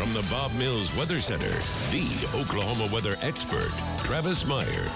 From the Bob Mills Weather Center, the Oklahoma weather expert, Travis Meyer.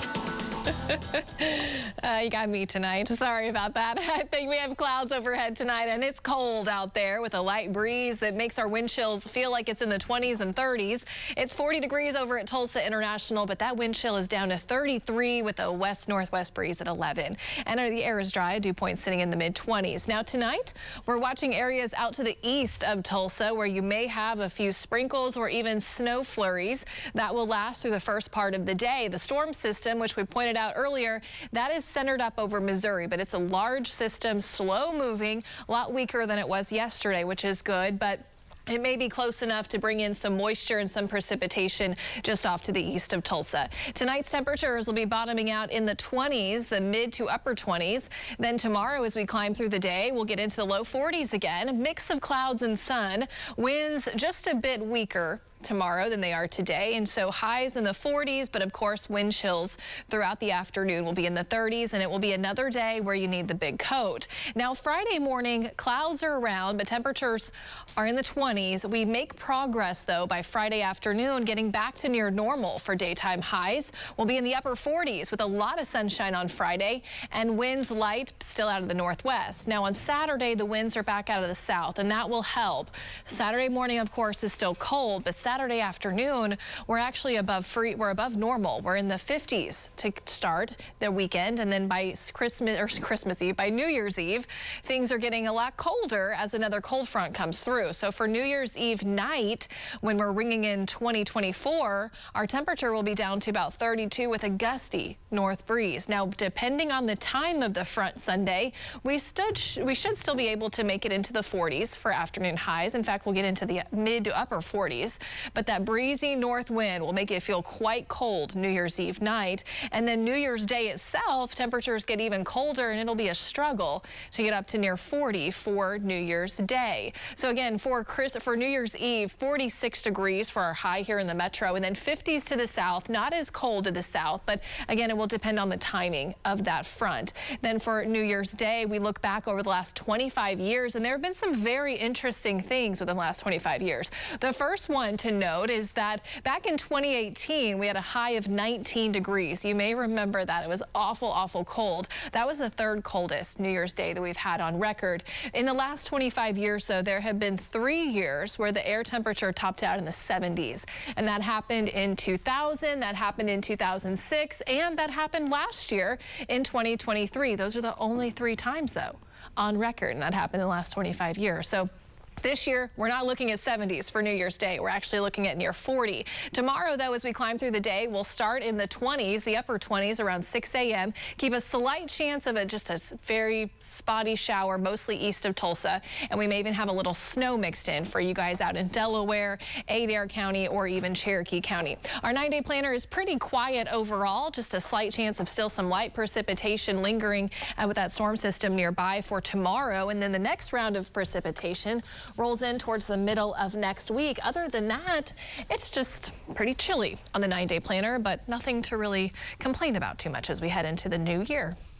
You got me tonight. Sorry about that. I think we have clouds overhead tonight, and it's cold out there with a light breeze that makes our wind chills feel like it's in the 20s and 30s. It's 40 degrees over at Tulsa International, but that wind chill is down to 33 with a west-northwest breeze at 11. And the air is dry, dew point sitting in the mid-20s. Now tonight, we're watching areas out to the east of Tulsa where you may have a few sprinkles or even snow flurries that will last through the first part of the day. The storm system, which we pointed out earlier, that is centered up over Missouri, but it's a large system, slow moving, a lot weaker than it was yesterday, which is good, but it may be close enough to bring in some moisture and some precipitation just off to the east of Tulsa. Tonight's temperatures will be bottoming out in the 20s, the mid to upper 20s. Then tomorrow, as we climb through the day, we'll get into the low 40s again. A mix of clouds and sun. Winds just a bit weaker tomorrow than they are today, and so highs in the 40s, but of course wind chills throughout the afternoon will be in the 30s, and it will be another day where you need the big coat. Now Friday morning, clouds are around, but temperatures are in the 20s. We make progress though by Friday afternoon, getting back to near normal for daytime highs. We'll be in the upper 40s with a lot of sunshine on Friday, and winds light still out of the northwest. Now on Saturday, the winds are back out of the south, and that will help. Saturday morning, of course, is still cold, but Saturday afternoon, we're actually above normal. We're in the 50s to start the weekend, and then by Christmas Eve, by New Year's Eve, things are getting a lot colder as another cold front comes through. So for New Year's Eve night, when we're ringing in 2024, our temperature will be down to about 32 with a gusty north breeze. Now, depending on the time of the front Sunday, we should still be able to make it into the 40s for afternoon highs. In fact, we'll get into the mid to upper 40s. But that breezy north wind will make it feel quite cold New Year's Eve night. And then New Year's Day itself, temperatures get even colder, and it'll be a struggle to get up to near 40 for New Year's Day. So again, for New Year's Eve, 46 degrees for our high here in the metro, and then 50s to the south, not as cold to the south, but again, it will depend on the timing of that front. Then for New Year's Day, we look back over the last 25 years, and there have been some very interesting things within the last 25 years. The first one to note is that back in 2018, we had a high of 19 degrees. You may remember that. It was awful cold. That was the third coldest New Year's Day that we've had on record. In the last 25 years, though, there have been 3 years where the air temperature topped out in the 70s. And that happened in 2000, that happened in 2006, and that happened last year in 2023. Those are the only 3 times, though, on record, and that happened in the last 25 years. So this year, we're not looking at 70s for New Year's Day. We're actually looking at near 40. Tomorrow, though, as we climb through the day, we'll start in the 20s, the upper 20s around 6 a.m. Keep a slight chance of just a very spotty shower, mostly east of Tulsa. And we may even have a little snow mixed in for you guys out in Delaware, Adair County, or even Cherokee County. Our 9-day planner is pretty quiet overall, just a slight chance of still some light precipitation lingering with that storm system nearby for tomorrow. And then the next round of precipitation rolls in towards the middle of next week. Other than that, it's just pretty chilly on the 9-day planner, but nothing to really complain about too much as we head into the new year.